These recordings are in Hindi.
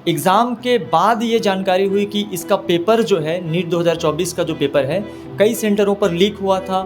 एग्ज़ाम के बाद ये जानकारी हुई कि इसका पेपर जो है नीट 2024 का जो पेपर है कई सेंटरों पर लीक हुआ था।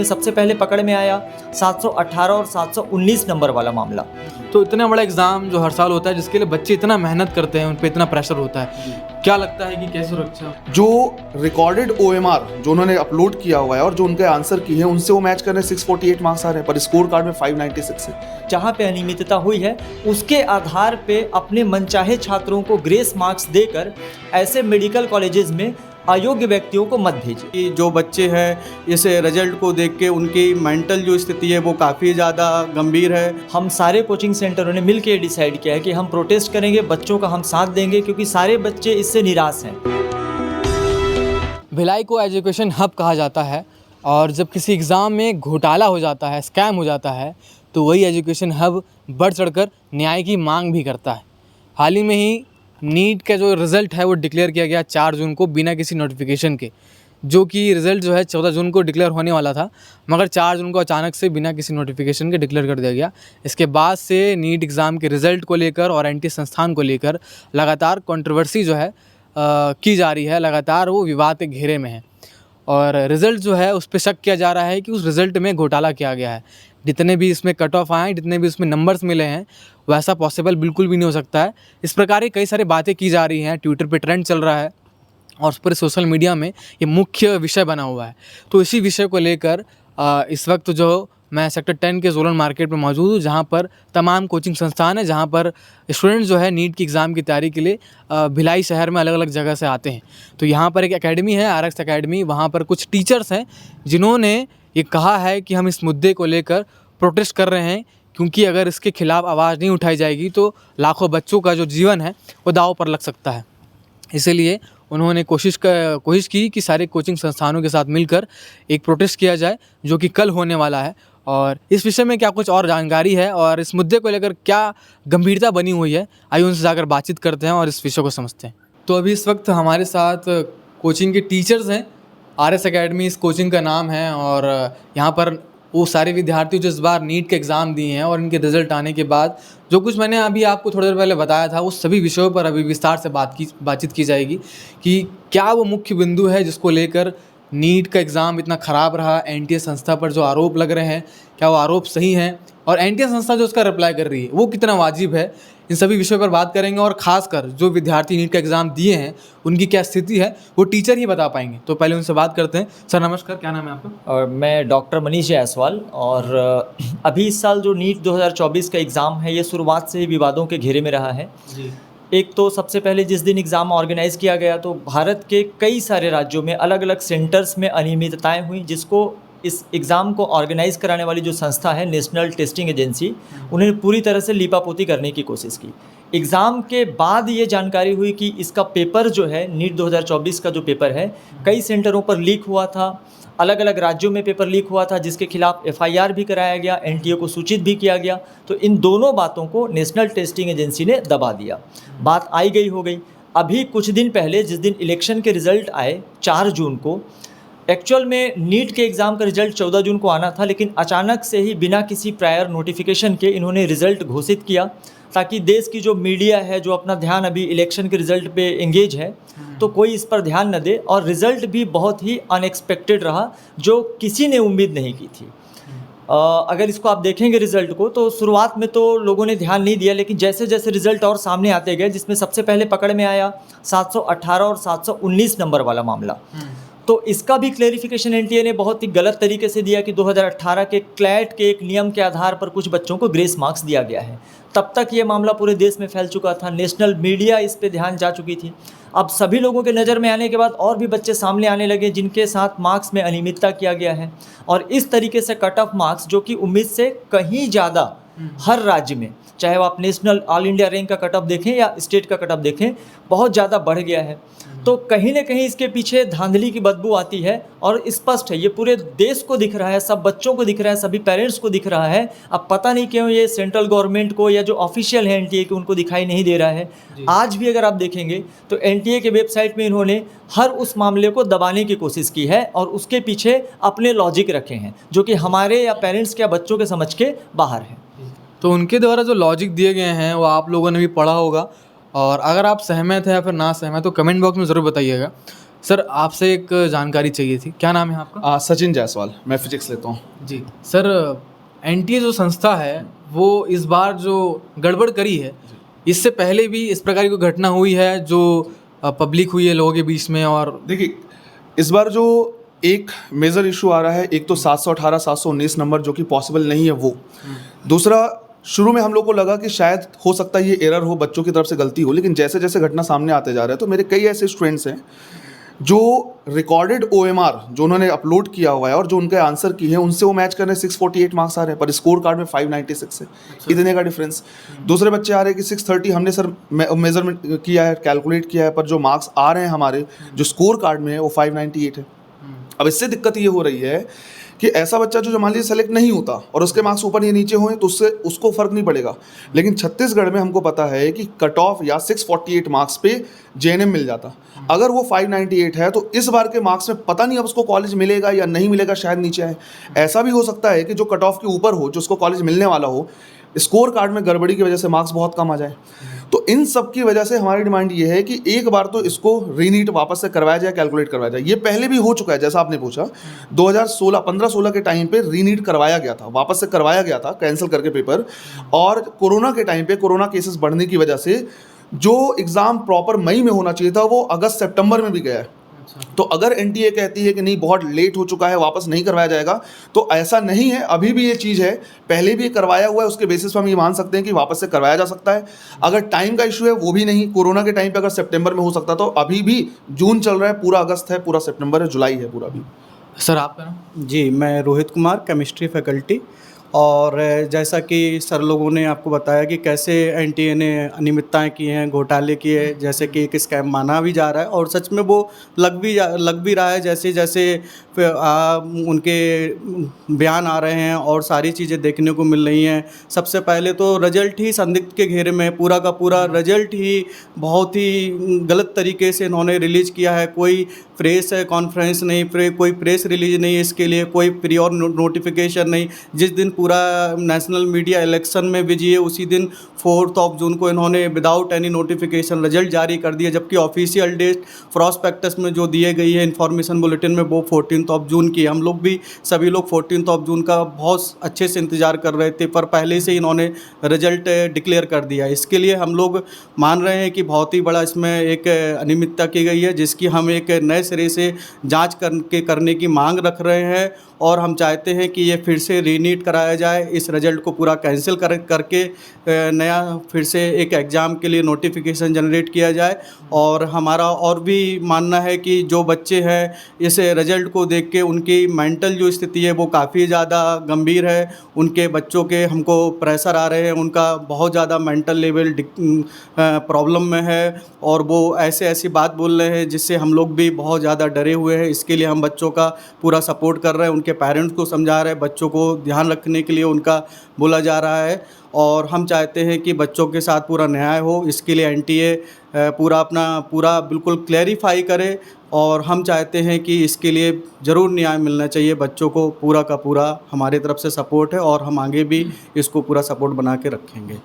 सबसे पहले पकड़ में आया 718 और 719 नंबर वाला मामला। तो इतना बड़ा एग्ज़ाम जो हर साल होता है, जिसके लिए बच्चे इतना मेहनत करते हैं, उन पे इतना प्रेशर होता है, क्या लगता है कि कैसे सुरक्षा? जो रिकॉर्डेड OMR जो उन्होंने अपलोड किया हुआ है और जो उनके आंसर की है उनसे वो मैच कर रहे हैं। 648 मार्क्स आ रहे हैं पर स्कोर कार्ड में 596 है। जहाँ पे अनियमितता हुई है उसके आधार पे अपने मनचाहे छात्रों को ग्रेस मार्क्स देकर ऐसे मेडिकल कॉलेजेस में अयोग्य व्यक्तियों को मत भेजिए। कि जो बच्चे हैं इस रिजल्ट को देख के उनकी मेंटल जो स्थिति है वो काफ़ी ज़्यादा गंभीर है। हम सारे कोचिंग सेंटरों ने मिलकर डिसाइड किया है कि हम प्रोटेस्ट करेंगे, बच्चों का हम साथ देंगे, क्योंकि सारे बच्चे इससे निराश हैं। भिलाई को एजुकेशन हब कहा जाता है और जब किसी एग्ज़ाम में घोटाला हो जाता है, स्कैम हो जाता है, तो वही एजुकेशन हब बढ़ चढ़कर न्याय की मांग भी करता है। हाल ही में ही नीट का जो रिज़ल्ट है वो डिक्लेयर किया गया 4 जून को बिना किसी नोटिफिकेशन के, जो कि रिज़ल्ट जो है 14 जून को डिक्लेयर होने वाला था, मगर 4 जून को अचानक से बिना किसी नोटिफिकेशन के डिक्लेयर कर दिया गया। इसके बाद से नीट एग्ज़ाम के रिज़ल्ट को लेकर और एंटी संस्थान को लेकर लगातार कंट्रोवर्सी जो है की जा रही है, लगातार वो विवाद के घेरे में है और रिज़ल्ट जो है उस पर शक किया जा रहा है कि उस रिज़ल्ट में घोटाला किया गया है। जितने भी इसमें कट ऑफ आए हैं, जितने भी उसमें नंबर्स मिले हैं, वैसा पॉसिबल बिल्कुल भी नहीं हो सकता है। इस प्रकार की कई सारी बातें की जा रही हैं, ट्विटर पे ट्रेंड चल रहा है और पूरे सोशल मीडिया में ये मुख्य विषय बना हुआ है। तो इसी विषय को लेकर इस वक्त जो मैं सेक्टर 10 के जोनल मार्केट में मौजूद हूँ, जहाँ पर तमाम कोचिंग संस्थान है, जहाँ पर स्टूडेंट जो है नीट की एग्ज़ाम की तैयारी के लिए भिलाई शहर में अलग अलग जगह से आते हैं। तो यहाँ पर एक एकेडमी है, RX एकेडमी, वहाँ पर कुछ टीचर्स हैं जिन्होंने ये कहा है कि हम इस मुद्दे को लेकर प्रोटेस्ट कर रहे हैं, क्योंकि अगर इसके खिलाफ़ आवाज़ नहीं उठाई जाएगी तो लाखों बच्चों का जो जीवन है वो दांव पर लग सकता है। इसीलिए उन्होंने कोशिश की कि सारे कोचिंग संस्थानों के साथ मिलकर एक प्रोटेस्ट किया जाए, जो कि कल होने वाला है। और इस विषय में क्या कुछ और जानकारी है और इस मुद्दे को लेकर क्या गंभीरता बनी हुई है, आइए उनसे जाकर बातचीत करते हैं और इस विषय को समझते हैं। तो अभी इस वक्त हमारे साथ कोचिंग के टीचर्स हैं, RS एकेडमी इस कोचिंग का नाम है, और यहाँ पर वो सारे विद्यार्थी जो इस बार नीट के एग्ज़ाम दिए हैं और इनके रिज़ल्ट आने के बाद जो कुछ मैंने अभी आपको थोड़ी देर पहले बताया था, उस सभी विषयों पर अभी विस्तार से बातचीत की जाएगी कि क्या वो मुख्य बिंदु है जिसको लेकर नीट का एग्ज़ाम इतना ख़राब रहा, NTA संस्था पर जो आरोप लग रहे हैं क्या वो आरोप सही हैं, और NTA संस्था जो उसका रिप्लाई कर रही है वो कितना वाजिब है। इन सभी विषयों पर बात करेंगे और ख़ासकर जो विद्यार्थी नीट का एग्ज़ाम दिए हैं उनकी क्या स्थिति है वो टीचर ही बता पाएंगे। तो पहले उनसे बात करते हैं। सर नमस्कार, क्या नाम है आपका? और मैं डॉक्टर मनीष जायसवाल। और अभी इस साल जो नीट 2024 का एग्ज़ाम है ये शुरुआत से ही विवादों के घेरे में रहा है जी। एक तो सबसे पहले जिस दिन एग्ज़ाम ऑर्गेनाइज़ किया गया तो भारत के कई सारे राज्यों में अलग अलग सेंटर्स में अनियमितताएं हुई, जिसको इस एग्ज़ाम को ऑर्गेनाइज़ कराने वाली जो संस्था है नेशनल टेस्टिंग एजेंसी, उन्होंने पूरी तरह से लीपापोती करने की कोशिश की। एग्ज़ाम के बाद ये जानकारी हुई कि इसका पेपर जो है नीट 2024 का जो पेपर है कई सेंटरों पर लीक हुआ था, अलग अलग राज्यों में पेपर लीक हुआ था, जिसके खिलाफ FIR भी कराया गया, NTA को सूचित भी किया गया। तो इन दोनों बातों को नेशनल टेस्टिंग एजेंसी ने दबा दिया। बात आई गई हो गई। अभी कुछ दिन पहले जिस दिन इलेक्शन के रिज़ल्ट आए 4 जून को, एक्चुअल में नीट के एग्ज़ाम का रिज़ल्ट 14 जून को आना था, लेकिन अचानक से ही बिना किसी प्रायर नोटिफिकेशन के इन्होंने रिज़ल्ट घोषित किया, ताकि देश की जो मीडिया है जो अपना ध्यान अभी इलेक्शन के रिज़ल्ट पे एंगेज है तो कोई इस पर ध्यान न दे। और रिज़ल्ट भी बहुत ही अनएक्सपेक्टेड रहा, जो किसी ने उम्मीद नहीं की थी। अगर इसको आप देखेंगे रिज़ल्ट को तो शुरुआत में तो लोगों ने ध्यान नहीं दिया, लेकिन जैसे जैसे रिज़ल्ट और सामने आते गए, जिसमें सबसे पहले पकड़ में आया 718 और 719 नंबर वाला मामला, तो इसका भी क्लेरिफिकेशन NTA ने बहुत ही गलत तरीके से दिया कि 2018 के क्लैट के एक नियम के आधार पर कुछ बच्चों को ग्रेस मार्क्स दिया गया है। तब तक ये मामला पूरे देश में फैल चुका था, नेशनल मीडिया इस पे ध्यान जा चुकी थी। अब सभी लोगों के नज़र में आने के बाद और भी बच्चे सामने आने लगे जिनके साथ मार्क्स में अनियमितता किया गया है, और इस तरीके से कट ऑफ मार्क्स जो कि उम्मीद से कहीं ज़्यादा हर राज्य में, चाहे वो आप नेशनल ऑल इंडिया रैंक का कट ऑफ देखें या स्टेट का कट ऑफ देखें, बहुत ज़्यादा बढ़ गया है। तो कहीं ना कहीं इसके पीछे धांधली की बदबू आती है, और स्पष्ट है, ये पूरे देश को दिख रहा है, सब बच्चों को दिख रहा है, सभी पेरेंट्स को दिख रहा है। अब पता नहीं क्यों ये सेंट्रल गवर्नमेंट को या जो ऑफिशियल है NTA के उनको दिखाई नहीं दे रहा है। आज भी अगर आप देखेंगे तो NTA के वेबसाइट में इन्होंने हर उस मामले को दबाने की कोशिश की है और उसके पीछे अपने लॉजिक रखे हैं, जो कि हमारे या पेरेंट्स के या बच्चों के समझ के बाहर है। तो उनके द्वारा जो लॉजिक दिए गए हैं वो आप लोगों ने भी पढ़ा होगा, और अगर आप सहमत हैं या फिर ना सहमत तो कमेंट बॉक्स में ज़रूर बताइएगा। सर आपसे एक जानकारी चाहिए थी, क्या नाम है आपका? सचिन जायसवाल, मैं फिजिक्स लेता हूँ। जी सर, एनटीए जो संस्था है वो इस बार जो गड़बड़ करी है, इससे पहले भी इस प्रकार की कोई घटना हुई है जो पब्लिक हुई है लोगों के बीच में? और देखिए, इस बार जो एक मेजर इशू आ रहा है, एक तो 718 719 नंबर जो कि पॉसिबल नहीं है वो। दूसरा, शुरू में हम लोग को लगा कि शायद हो सकता है ये एरर हो, बच्चों की तरफ से गलती हो, लेकिन जैसे जैसे घटना सामने आते जा रहे हैं तो मेरे कई ऐसे स्टूडेंट्स हैं जो रिकॉर्डेड OMR जो उन्होंने अपलोड किया हुआ है और जो उनके आंसर की है उनसे वो मैच कर रहे हैं, 648 मार्क्स आ रहे हैं पर स्कोर कार्ड में 596 है। इतने का डिफरेंस। दूसरे बच्चे आ रहे हैं कि 630 हमने सर मेजरमेंट किया है, कैलकुलेट किया है, पर जो मार्क्स आ रहे हैं हमारे जो स्कोर कार्ड में है वो 598 है। अब इससे दिक्कत ये हो रही है कि ऐसा बच्चा जो मान लीजिए सेलेक्ट नहीं होता और उसके मार्क्स ऊपर या नीचे हुए तो उससे उसको फर्क नहीं पड़ेगा, लेकिन छत्तीसगढ़ में हमको पता है कि कट ऑफ या 648 मार्क्स पे JNM मिल जाता। अगर वो 598 है तो इस बार के मार्क्स में पता नहीं अब उसको कॉलेज मिलेगा या नहीं मिलेगा, शायद नीचे आए। ऐसा भी हो सकता है कि जो कट ऑफ के ऊपर हो, जो उसको कॉलेज मिलने वाला हो, स्कोर कार्ड में गड़बड़ी की वजह से मार्क्स बहुत कम आ जाए। तो इन सब की वजह से हमारी डिमांड ये है कि एक बार तो इसको रीनीट वापस से करवाया जाए, कैलकुलेट करवाया जाए। ये पहले भी हो चुका है, जैसा आपने पूछा 2015-16 के टाइम पे रीनीट करवाया गया था, वापस से करवाया गया था कैंसिल करके पेपर। और कोरोना के टाइम पे कोरोना केसेस बढ़ने की वजह से जो एग्ज़ाम प्रॉपर मई में होना चाहिए था वो अगस्त सितंबर में भी गया है। तो अगर NTA कहती है कि नहीं बहुत लेट हो चुका है, वापस नहीं करवाया जाएगा, तो ऐसा नहीं है, अभी भी ये चीज़ है, पहले भी ये करवाया हुआ है, उसके बेसिस पर हम ये मान सकते हैं कि वापस से करवाया जा सकता है। अगर टाइम का इशू है वो भी नहीं, कोरोना के टाइम पे अगर सितंबर में हो सकता तो अभी भी जून चल रहा है, पूरा अगस्त है, पूरा सितंबर है, जुलाई है पूरा भी। सर आपका नाम? जी, मैं रोहित कुमार, केमिस्ट्री फैकल्टी। और जैसा कि सर लोगों ने आपको बताया कि कैसे NTA ने अनियमितताएँ की हैं, घोटाले किए, जैसे कि एक स्कैम माना भी जा रहा है और सच में वो लग भी रहा है, जैसे जैसे उनके बयान आ रहे हैं और सारी चीज़ें देखने को मिल रही हैं। सबसे पहले तो रिजल्ट ही संदिग्ध के घेरे में, पूरा का पूरा रिजल्ट ही बहुत ही गलत तरीके से इन्होंने रिलीज़ किया है। कोई प्रेस कॉन्फ्रेंस नहीं, कोई प्रेस रिलीज नहीं, इसके लिए कोई प्रियोर नोटिफिकेशन नहीं। जिस दिन पूरा नेशनल मीडिया इलेक्शन में बिजी है उसी दिन 4 जून को इन्होंने विदाउट एनी नोटिफिकेशन रिजल्ट जारी कर दिया, जबकि ऑफिशियल डेट प्रॉस्पेक्टस में जो दिए गई है इन्फॉर्मेशन बुलेटिन में वो 14 जून की। हम लोग भी सभी लोग 14 जून का बहुत अच्छे से इंतज़ार कर रहे थे, पर पहले से इन्होंने रिजल्ट डिक्लेयर कर दिया। इसके लिए हम लोग मान रहे हैं कि बहुत ही बड़ा इसमें एक अनियमितता की गई है, जिसकी हम एक नए सिरे से जांच करने की मांग रख रहे हैं। और हम चाहते हैं कि ये फिर से रीनीट कराया जाए, इस रिजल्ट को पूरा कैंसिल करके नया फिर से एक एग्ज़ाम के लिए नोटिफिकेशन जनरेट किया जाए। और हमारा और भी मानना है कि जो बच्चे हैं इस रिजल्ट को देख के उनकी मेंटल जो स्थिति है वो काफ़ी ज़्यादा गंभीर है। उनके बच्चों के हमको प्रेशर आ रहे हैं, उनका बहुत ज़्यादा मेंटल लेवल प्रॉब्लम में है और वो ऐसी बात बोल रहे हैं जिससे हम लोग भी बहुत ज़्यादा डरे हुए हैं। इसके लिए हम बच्चों का पूरा सपोर्ट कर रहे हैं, उनके पेरेंट्स को समझा रहे हैं, बच्चों को ध्यान रखने के लिए उनका बोला जा रहा है। और हम चाहते हैं कि बच्चों के साथ पूरा न्याय हो, इसके लिए NTA पूरा बिल्कुल क्लैरिफाई करे। और हम चाहते हैं कि इसके लिए ज़रूर न्याय मिलना चाहिए बच्चों को, पूरा का पूरा हमारी तरफ से सपोर्ट है और हम आगे भी इसको पूरा सपोर्ट बना के रखेंगे।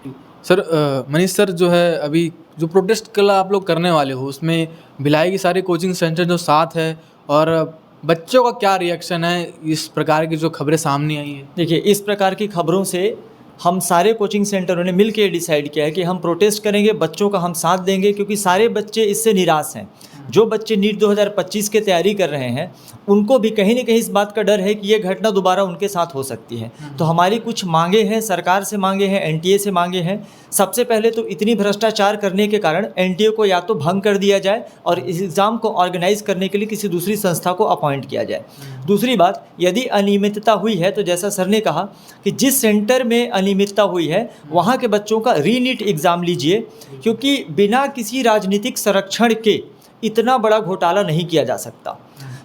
सर मनीष सर, जो है अभी जो प्रोटेस्ट कल आप लोग करने वाले हो उसमें भिलाई के सारे कोचिंग सेंटर जो साथ है, और बच्चों का क्या रिएक्शन है इस प्रकार की जो खबरें सामने आई हैं? देखिए, इस प्रकार की खबरों से हम सारे कोचिंग सेंटरों ने मिल के डिसाइड किया है कि हम प्रोटेस्ट करेंगे, बच्चों का हम साथ देंगे, क्योंकि सारे बच्चे इससे निराश हैं। जो बच्चे नीट 2025 की तैयारी कर रहे हैं उनको भी कहीं न कहीं इस बात का डर है कि ये घटना दोबारा उनके साथ हो सकती है। तो हमारी कुछ मांगे हैं, सरकार से मांगे हैं, NTA से मांगे हैं। सबसे पहले तो इतनी भ्रष्टाचार करने के कारण NTA को या तो भंग कर दिया जाए और इस एग्ज़ाम को ऑर्गेनाइज करने के लिए किसी दूसरी संस्था को अपॉइंट किया जाए। दूसरी बात, यदि अनियमितता हुई है तो जैसा सर ने कहा कि जिस सेंटर में अनियमितता हुई है वहाँ के बच्चों का रीनीट एग्ज़ाम लीजिए, क्योंकि बिना किसी राजनीतिक संरक्षण के इतना बड़ा घोटाला नहीं किया जा सकता।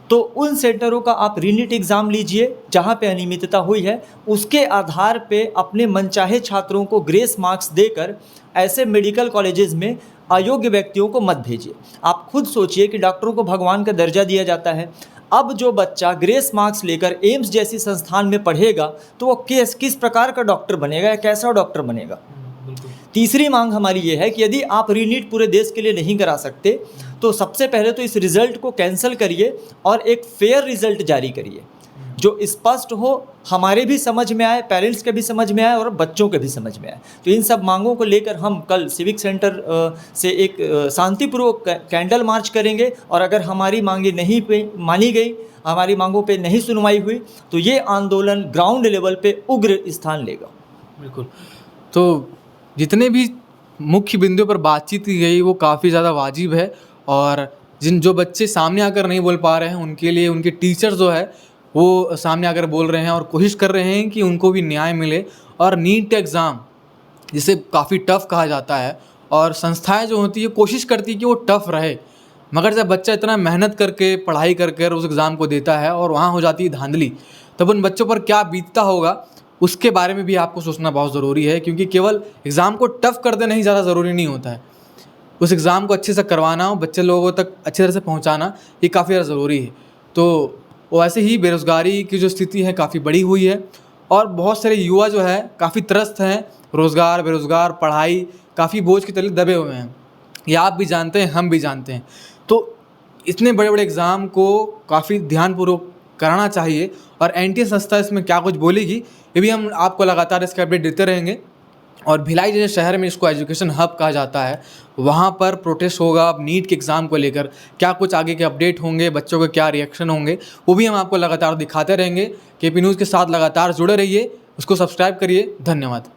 तो उन सेंटरों का आप रीनीट एग्ज़ाम लीजिए जहाँ पे अनियमितता हुई है, उसके आधार पे अपने मनचाहे छात्रों को ग्रेस मार्क्स देकर ऐसे मेडिकल कॉलेजेस में अयोग्य व्यक्तियों को मत भेजिए। आप खुद सोचिए कि डॉक्टरों को भगवान का दर्जा दिया जाता है। अब जो बच्चा ग्रेस मार्क्स लेकर एम्स जैसी संस्थान में पढ़ेगा तो वो किस प्रकार का डॉक्टर बनेगा या कैसा डॉक्टर बनेगा। तीसरी मांग हमारी ये है कि यदि आप रीनीट पूरे देश के लिए नहीं करा सकते तो सबसे पहले तो इस रिज़ल्ट को कैंसिल करिए और एक फेयर रिज़ल्ट जारी करिए जो स्पष्ट हो, हमारे भी समझ में आए, पेरेंट्स के भी समझ में आए और बच्चों के भी समझ में आए। तो इन सब मांगों को लेकर हम कल सिविक सेंटर से एक शांतिपूर्वक कैंडल मार्च करेंगे और अगर हमारी मांगे नहीं मानी गई, हमारी मांगों पे नहीं सुनवाई हुई तो ये आंदोलन ग्राउंड लेवल पे उग्र स्थान लेगा। बिल्कुल। तो जितने भी मुख्य बिंदुओं पर बातचीत की गई वो काफ़ी ज़्यादा वाजिब है और जो बच्चे सामने आकर नहीं बोल पा रहे हैं उनके लिए उनके टीचर जो है वो सामने आकर बोल रहे हैं और कोशिश कर रहे हैं कि उनको भी न्याय मिले। और नीट एग्ज़ाम जिसे काफ़ी टफ़ कहा जाता है और संस्थाएं जो होती है कोशिश करती है कि वो टफ़ रहे, मगर जब बच्चा इतना मेहनत करके पढ़ाई कर उस एग्ज़ाम को देता है और वहाँ हो जाती है धांधली, तब उन बच्चों पर क्या बीतता होगा उसके बारे में भी आपको सोचना बहुत ज़रूरी है। क्योंकि केवल एग्ज़ाम को टफ़ कर देना ही ज़्यादा ज़रूरी नहीं होता है, उस एग्ज़ाम को अच्छे से करवाना और बच्चे लोगों तक अच्छी तरह से पहुँचाना ये काफ़ी ज़्यादा ज़रूरी है। तो वैसे ही बेरोज़गारी की जो स्थिति है काफ़ी बढ़ी हुई है और बहुत सारे युवा जो है काफ़ी त्रस्त हैं, रोज़गार, बेरोज़गार, पढ़ाई, काफ़ी बोझ के तले दबे हुए हैं। ये आप भी जानते हैं, हम भी जानते हैं। तो इतने बड़े बड़े एग्ज़ाम को काफ़ी ध्यानपूर्वक कराना चाहिए और एनटीए संस्था इसमें क्या कुछ बोलेगी ये भी हम आपको लगातार इसके अपडेट देते रहेंगे। और भिलाई जैसे शहर में इसको एजुकेशन हब कहा जाता है, वहाँ पर प्रोटेस्ट होगा अब नीट के एग्ज़ाम को लेकर, क्या कुछ आगे के अपडेट होंगे, बच्चों के क्या रिएक्शन होंगे वो भी हम आपको लगातार दिखाते रहेंगे। केपी न्यूज़ के साथ लगातार जुड़े रहिए, उसको सब्सक्राइब करिए। धन्यवाद।